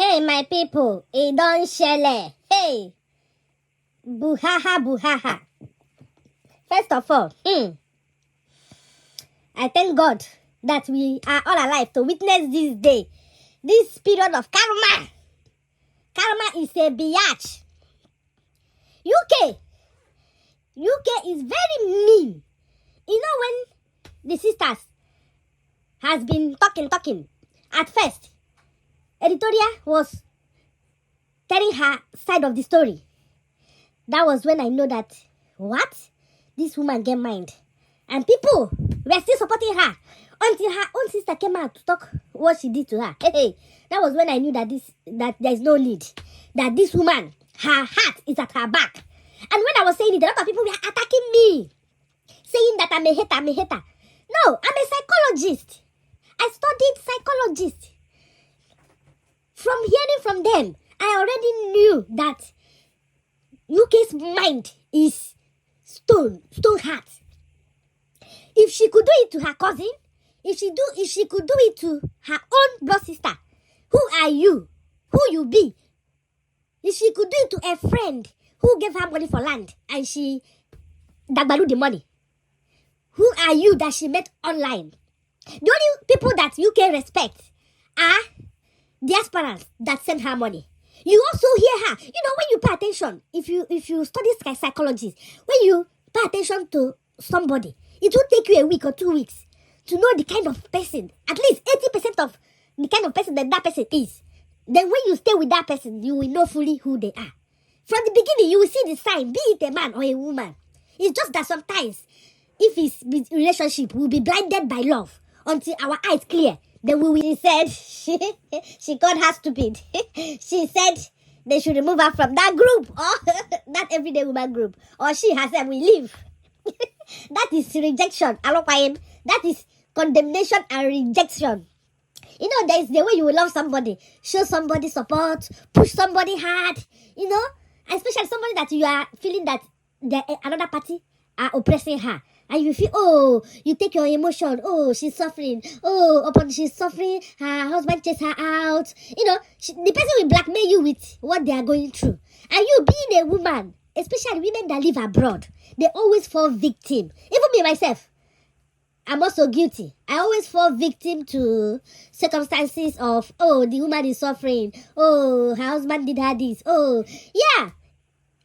Hey, my people, it don't shele. Hey, buhaha, buhaha. First of all, I thank God that we are all alive to witness this day, this period of karma. Karma is a biatch. UK is very mean. You know, when the sisters has been talking, at first, editorial was telling her side of the story. That was when I know that, what? This woman get mind. And people were still supporting her until her own sister came out to talk what she did to her. Hey, that was when I knew that there is no need. That this woman, her heart is at her back. And when I was saying it, a lot of people were attacking me, saying that I'm a hater. No, I'm a psychologist. I studied psychologist. From hearing from them, I already knew that UK's mind is stone heart. If she could do it to her cousin, if she could do it to her own blood sister, who are you? Who you be? If she could do it to a friend who gave her money for land and she dagbalu the money, who are you that she met online? The only people that UK respect are diasporans that send her money. You also hear her. You know, when you pay attention, if you study psychology, when you pay attention to somebody, it will take you a week or 2 weeks to know the kind of person, at least 80% of the kind of person that person is. Then when you stay with that person, you will know fully who they are. From the beginning, you will see the sign, be it a man or a woman. It's just that sometimes, if it's relationship, we'll be blinded by love until our eyes clear. Then we said, she called her stupid. She said they should remove her from that group, or that everyday woman group, or she herself will leave. That is rejection. That is condemnation and rejection. You know, there is the way you will love somebody, show somebody support, push somebody hard, you know, especially somebody that you are feeling that another party are oppressing her. And you feel, oh, you take your emotion, oh, she's suffering, oh, upon she's suffering, her husband chases her out. You know, the person will blackmail you with what they are going through. And you being a woman, especially women that live abroad, they always fall victim. Even me, myself, I'm also guilty. I always fall victim to circumstances of, oh, the woman is suffering, oh, her husband did her this, oh, yeah.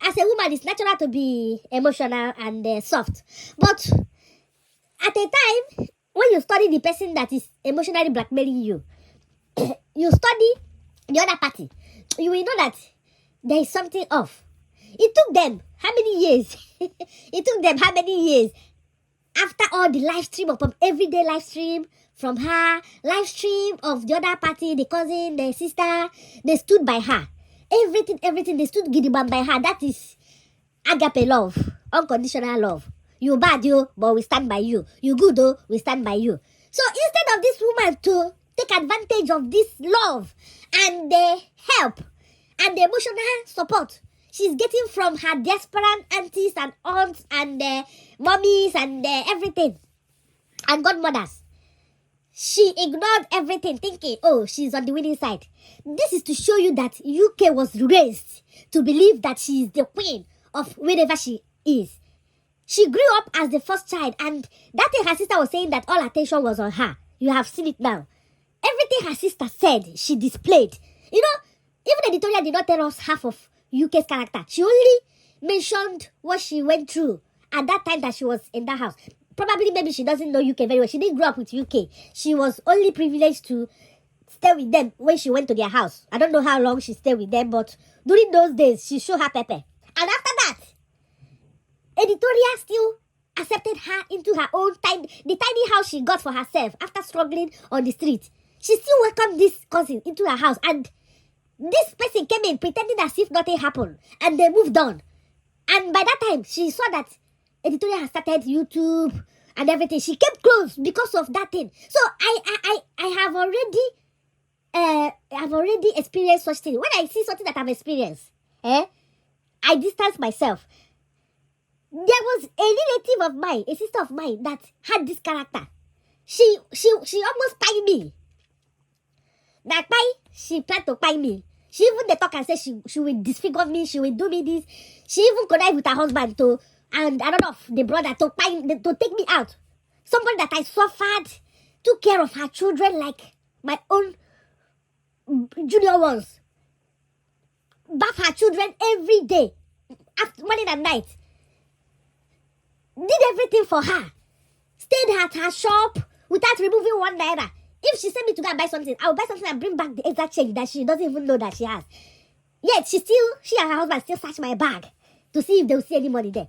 As a woman, it's natural to be emotional and soft. But at a time, when you study the person that is emotionally blackmailing you, you study the other party, you will know that there is something off. It took them how many years? After all the live stream of everyday live stream from her, live stream of the other party, the cousin, the sister, they stood by her. Everything, they stood gidiban by her. That is agape love, unconditional love. You bad, but we stand by you. You good, we stand by you. So instead of this woman to take advantage of this love and the help and the emotional support she's getting from her desperate aunties and aunts and mummies and everything and godmothers, she ignored everything, thinking, oh, she's on the winning side. This is to show you that UK was raised to believe that she is the queen of wherever she is. She grew up as the first child, and that thing her sister was saying that all attention was on her. You have seen it now. Everything her sister said, she displayed. You know, even the editorial did not tell us half of UK's character. She only mentioned what she went through at that time that she was in that house. Probably, maybe she doesn't know UK very well. She didn't grow up with UK. She was only privileged to stay with them when she went to their house. I don't know how long she stayed with them, but during those days, she showed her pepper. And after that, editorial still accepted her into her own the tiny house she got for herself after struggling on the street. She still welcomed this cousin into her house, and this person came in pretending as if nothing happened, and they moved on. And by that time, she saw that editorial has started YouTube and everything. She kept close because of that thing. So I have already experienced such thing. When I see something that I've experienced, I distance myself. There was a relative of mine, a sister of mine, that had this character. She almost tied me. That she planned to buy me. She even the talk and say she will disfigure me, she will do me this. She even connived with her husband to, and I don't know, the brother to take me out. Somebody that I suffered, took care of her children like my own junior ones. Bath her children every day, after morning and night. Did everything for her. Stayed at her shop without removing 1 naira. If she sent me to go and buy something, I will buy something and bring back the exact change that she doesn't even know that she has. Yet she and her husband still search my bag to see if they will see any money there.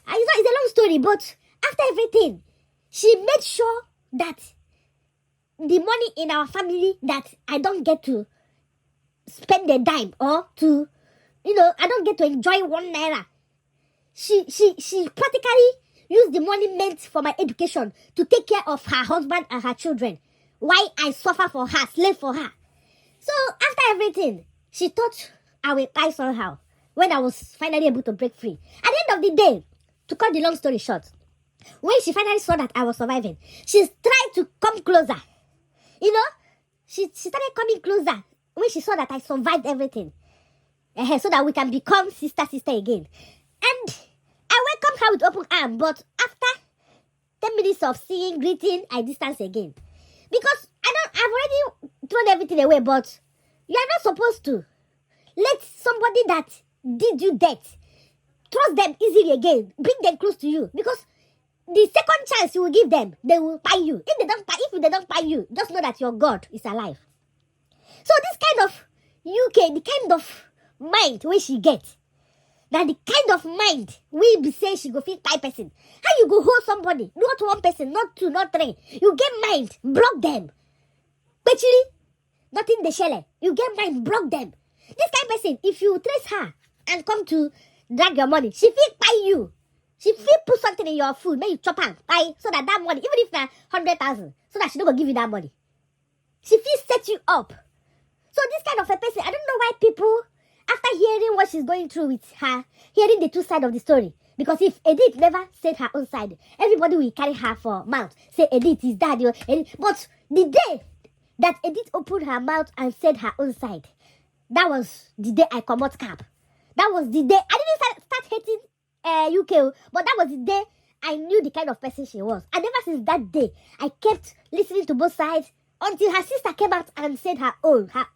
And it's a long story, but after everything, she made sure that the money in our family that I don't get to spend a dime or to, I don't get to enjoy 1 naira. She practically used the money meant for my education to take care of her husband and her children. Why I suffer for her, slave for her. So after everything, she thought I will die somehow when I was finally able to break free. At the end of the day, to cut the long story short, when she finally saw that I was surviving, she tried to come closer. She started coming closer when she saw that I survived everything. So that we can become sister again. And I welcomed her with open arms, but after 10 minutes of seeing, greeting, I distanced again. Because I've already thrown everything away, but you are not supposed to let somebody that did you death, trust them easily again, bring them close to you. Because the second chance you will give them, they will buy you. If they don't buy you, just know that your God is alive. So this kind of UK, the kind of mind where she gets, that the kind of mind we be say she go fit 5 person. How you go hold somebody? Not 1 person, not 2, not 3. You get mind, block them. Actually, nothing they share. You get mind, block them. This kind of person, if you trace her and come to drag your money, she fit buy you. She fit put something in your food, make you chop and buy so that money, even if na 100,000, so that she don't go give you that money. She fit set you up. So this kind of a person, I don't know why people, after hearing what she's going through with her, hearing the 2 sides of the story, because if Edith never said her own side, everybody will carry her for mouth, say Edith is that, Edith. But the day that Edith opened her mouth and said her own side, that was the day I come out cap. That was the day, I didn't start hating UK, but that was the day I knew the kind of person she was. And ever since that day, I kept listening to both sides until her sister came out and said her own, her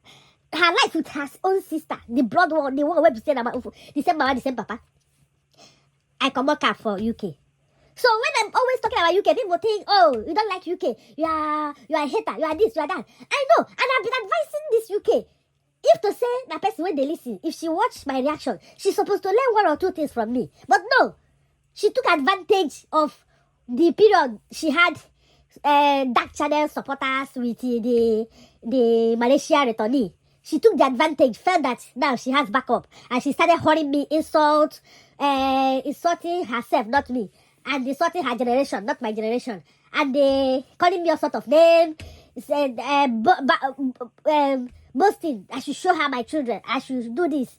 life with her own sister, the blood one, the one where to say the same mama, the same papa. I come out cap for UK. So when I'm always talking about UK, people think, oh, you don't like UK, you are a hater, you are this, you are that. I know, and I've been advising this UK. If to say that person when they listen, if she watch my reaction, she's supposed to learn 1 or 2 things from me. But no, she took advantage of the period she had dark channel supporters with the Malaysia returnee. She took the advantage, felt that now she has backup, and she started hurling me insulting herself, not me, and insulting her generation, not my generation, and they calling me all sort of names, said boasting I should show her my children, I should do this.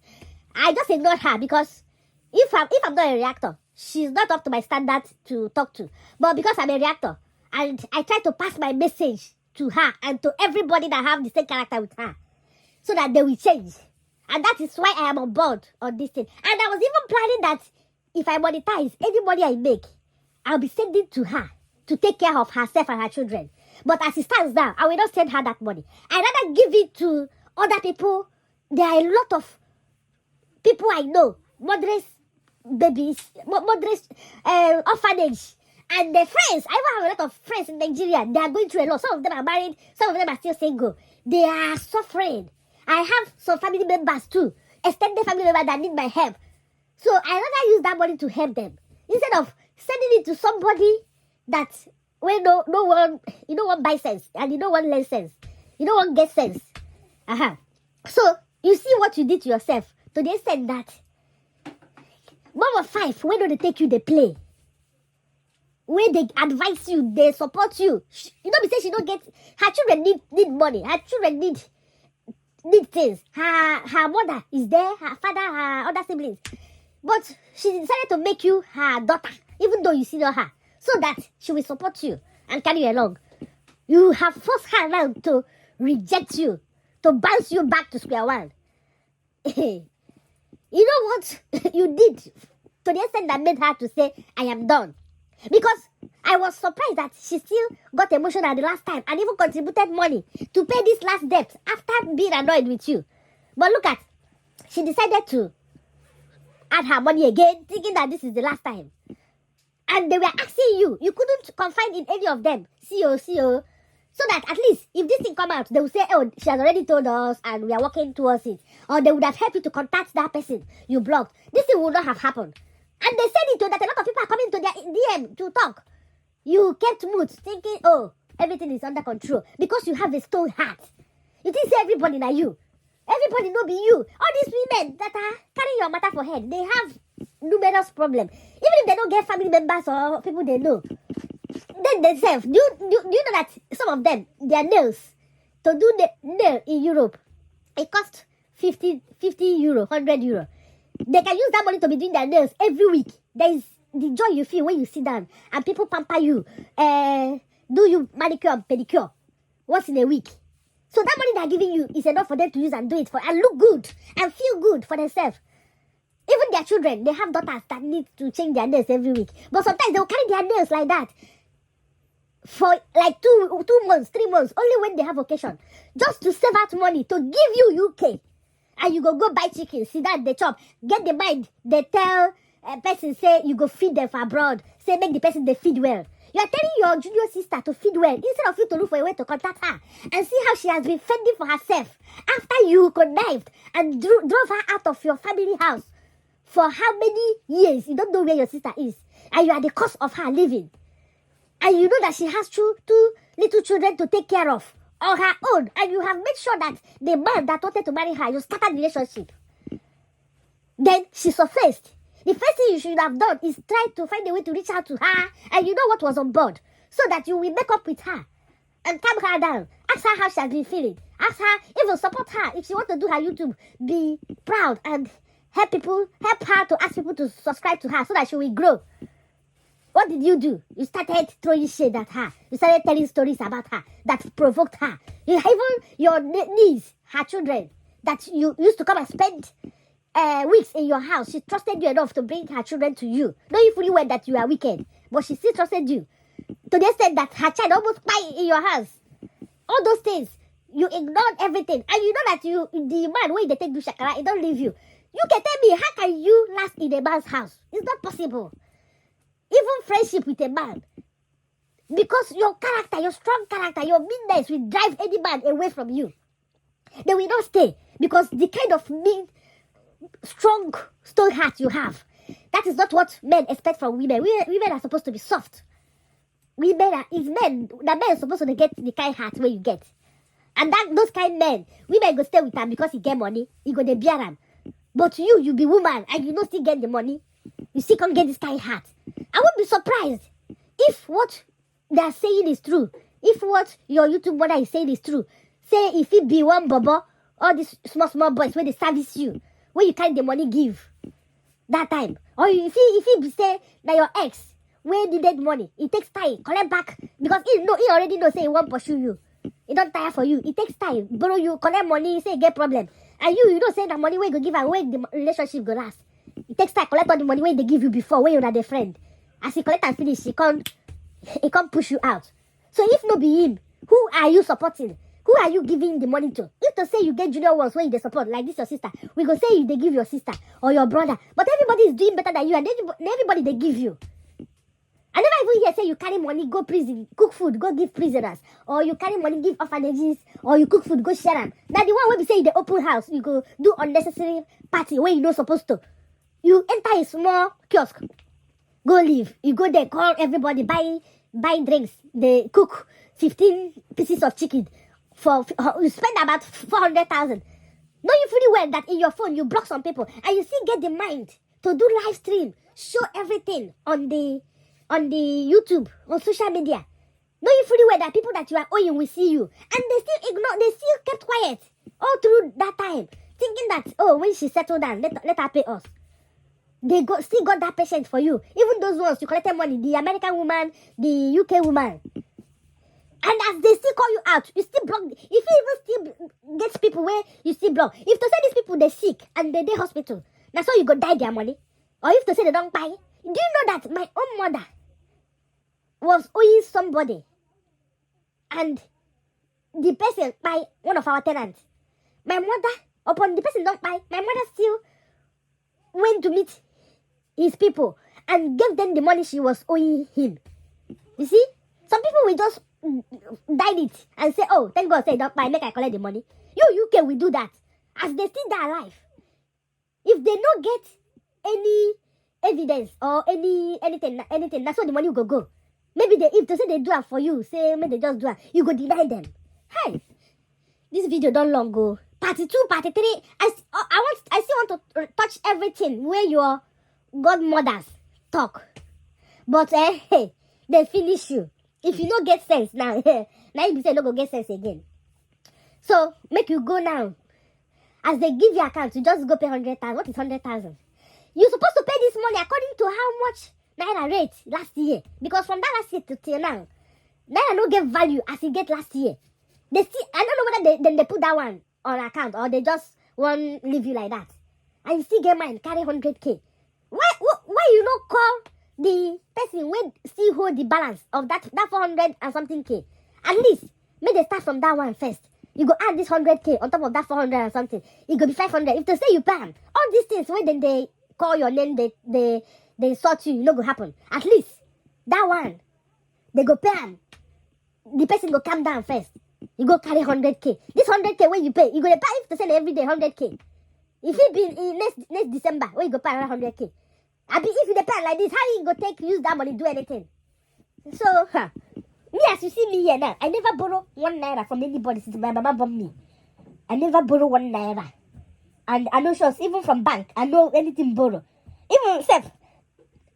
I just ignored her because if I'm not a reactor, she's not up to my standards to talk to. But because I'm a reactor, and I try to pass my message to her and to everybody that have the same character with her, so that they will change. And that is why I am on board on this thing. And I was even planning that if I monetize any money I make, I'll be sending to her to take care of herself and her children. But as it stands now, I will not send her that money. I rather give it to other people. There are a lot of people I know, mothers, babies, mothers, orphanage, and their friends. I even have a lot of friends in Nigeria. They are going through a lot. Some of them are married, some of them are still single. They are suffering. I have some family members too, extended family members that need my help. So I rather use that money to help them instead of sending it to somebody that when no one, you don't want buy sense and you don't want learn sense, you don't want get sense. So you see what you did to yourself to the extent that mom of 5, when do they take you, they play, when they advise you, they support you. You know, because she don't get, her children need money, her children need things. Her mother is there, her father, her other siblings. But she decided to make you her daughter, even though you see not her, so that she will support you and carry you along. You have forced her now to reject you, to bounce you back to square one. You know what you did to the extent that made her to say, I am done. Because I was surprised that she still got emotional the last time and even contributed money to pay this last debt after being annoyed with you. But look at, she decided to add her money again, thinking that this is the last time. And they were asking you, you couldn't confide in any of them, CEO, so that at least if this thing come out, they will say, oh, she has already told us and we are working towards it. Or they would have helped you to contact that person you blocked. This thing would not have happened. And they said it too, that a lot of people are coming to their DM to talk. You kept mute, thinking, oh, everything is under control. Because you have a stone heart. You think everybody like you. Everybody know be you. All these women that are carrying your matter for head, they have numerous problems. Even if they don't get family members or people they know. Then themselves, do you know that some of them, their nails, to do the nail in Europe, it costs 50 euro, 100 euro. They can use that money to be doing their nails every week. There is the joy you feel when you sit down and people pamper you, do you manicure and pedicure once in a week. So that money they're giving you is enough for them to use and do it for and look good and feel good for themselves. Even their children, they have daughters that need to change their nails every week. But sometimes they will carry their nails like that for like 2 months, 3 months, only when they have occasion. Just to save out money to give you UK. And you go buy chicken, sit down, they chop. Get the mind, they tell a person, say, you go feed them for abroad. Say, make the person they feed well. You are telling your junior sister to feed well instead of you to look for a way to contact her and see how she has been fending for herself after you connived and drove her out of your family house for how many years. You don't know where your sister is and you are the cause of her living. And you know that she has two little children to take care of on her own, and you have made sure that the man that wanted to marry her, you started the relationship. Then she surfaced. The first thing you should have done is try to find a way to reach out to her and you know what was on board, so that you will make up with her and calm her down. Ask her how she has been feeling. Ask her, even support her if she wants to do her YouTube. Be proud and help her to ask people to subscribe to her so that she will grow. What did you do? You started throwing shade at her. You started telling stories about her that provoked her. Even your niece, her children, that you used to come and spend weeks in your house. She trusted you enough to bring her children to you. Knowing fully well that you are wicked, but she still trusted you. To the extent that her child almost died in your house. All those things, you ignored everything. And you know that the man, when they take do shakara, he don't leave you. You can tell me, how can you last in a man's house? It's not possible. Even friendship with a man. Because your character, your strong character, your meanness will drive any man away from you. They will not stay. Because the kind of mean, strong stone heart you have, that is not what men expect from women. Women are supposed to be soft. Men are supposed to get the kind heart where you get. And those kind men, women go stay with them because he get money. He go dey bear them. But you be woman and you don't still get the money. You still can't get this kind heart. I won't be surprised if what they are saying is true. If what your YouTube mother is saying is true. Say if it be one bobo, all these small boys where they service you, where you carry the money give that time. Or if he say that your ex where needed money, it takes time, collect back because he already know say he won't pursue you. He don't tire for you. It takes time. Borrow you, collect money, say get problem. And you don't say that money where you go give and where the relationship go last. It takes time, collect all the money where they give you before, when you're not a friend. As he collect and finish, he can't push you out. So if no be him, who are you supporting? Who are you giving the money to? If to say you get junior ones where they support, like this your sister, we go say they give your sister or your brother. But everybody is doing better than you and everybody they give you. I never even hear say you carry money, go prison, cook food, go give prisoners. Or you carry money, give orphanages. Or you cook food, go share them. Now the one where we say in the open house, you go do unnecessary party where you're not supposed to. You enter a small kiosk, go live. You go there, call everybody, buy drinks. They cook 15 pieces of chicken. You spend about 400,000. Know you fully well that in your phone you block some people and you still get the mind to do live stream, show everything on the YouTube, on social media. Know you fully well that people that you are owing will see you, and they still kept quiet all through that time, thinking that when she settled down, let her pay us. They still got that patience for you. Even those ones you collected money, the American woman, the UK woman. And as they still call you out, you still block. If you even still get people where you still block. If to say these people they sick and they hospital, that's how you go die their money. Or if to say they don't buy. Do you know that my own mother was owing somebody, and the person by one of our tenants? My mother, upon the person don't buy, my mother still went to meet his people and gave them the money she was owing him. You see, some people will just died it and say, oh, thank God, say don't buy, make I collect the money. You UK will do that as they still die alive. If they don't get any evidence or anything, that's why the money will go. Maybe if they say they do it for you, say maybe they just do it, you go deny them. Hey, this video don't long go. Part 2, part 3. I still want to touch everything where your godmothers talk. But hey, they finish you. If you don't get sense now, now you say no go get sense again. So make you go now. As they give you account, you just go pay 100,000. What is 100,000? You're supposed to pay this money according to how much naira rate last year. Because from that last year to till now, naira no get value as it get last year. They still, I don't know whether they put that one on account or they just won't leave you like that. And you still get mine, carry 100K. Why you not call the person when still hold the balance of that 400 and something K? At least make they start from that one first. You go add this 100K on top of that 400 and something. It go be 500. If they say you pay them, all these things when then they call your name, they sort you, no go happen. At least that one, they go pay them. The person go calm down first. You go carry 100K. This 100K when you pay, you go pay if to send every day 100K. If it be in next December, when you go pay around 100K. I be if you depend like this, how you go use that money do anything? So, me as you see me here now, I never borrow 1 naira from anybody since my mama born me. I never borrow 1 naira. And I know sure, even from bank, I know anything borrow. Even self,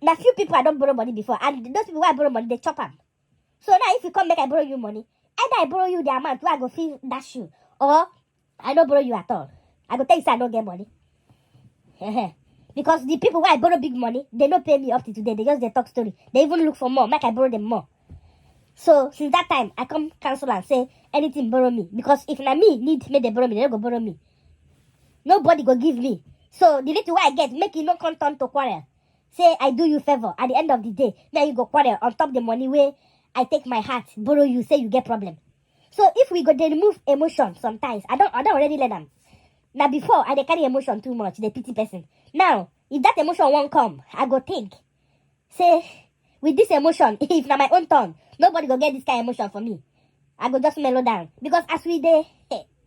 there few people I don't borrow money before, and those people who I borrow money, they chop them. So now if you come make I borrow you money, either I borrow you the amount where I go feel dash you, or I don't borrow you at all. I go tell you say I don't get money. Because the people where I borrow big money, they don't pay me up to today. They just they talk story. They even look for more, make I borrow them more. So since that time, I come cancel and say anything borrow me. Because if na me need make they borrow me, they don't go borrow me. Nobody go give me. So the little way I get, make it no come turn to quarrel. Say I do you favor. At the end of the day, now you go quarrel on top the money where I take my heart, borrow you, say you get problem. So if we go they remove emotion sometimes, I don't already let them. Now before I dey carry emotion too much, the pity person. Now, if that emotion won't come, I go think. Say, with this emotion, if na my own turn, nobody go get this kind of emotion for me. I go just mellow down. Because as we dey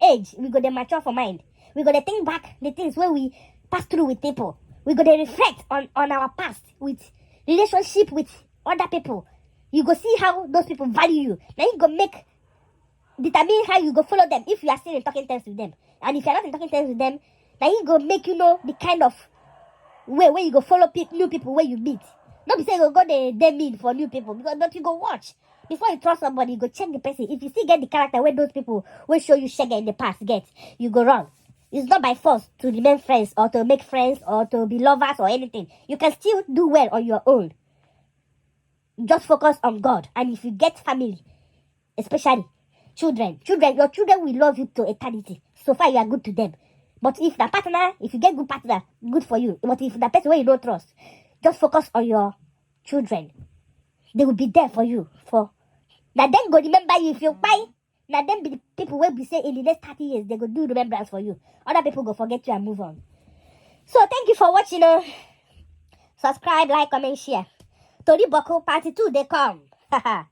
age, we go dey mature for mind. We go dey think back the things where we pass through with people. We go dey reflect on our past with relationship with other people. You go see how those people value you. Now you go determine how you go follow them if you are still in talking terms with them. And if you're not in talking terms with them, then you go make you know the kind of way where you go follow new people where you meet. Not be saying you go they mean for new people, because but you go watch. Before you trust somebody, you go check the person. If you still get the character where those people will show you sugar in the past get, you go wrong. It's not by force to remain friends or to make friends or to be lovers or anything. You can still do well on your own. Just focus on God. And if you get family, especially children, your children will love you to eternity. So far you are good to them. But if the partner, if you get good partner, good for you. But if the person where you don't trust, just focus on your children. They will be there for you. Now then go remember you if you buy. Now then be the people will be saying in the next 30 years, they go do remembrance for you. Other people go forget you and move on. So thank you for watching. Subscribe, like, comment, share. Tori Boko Part 2, they come. Haha.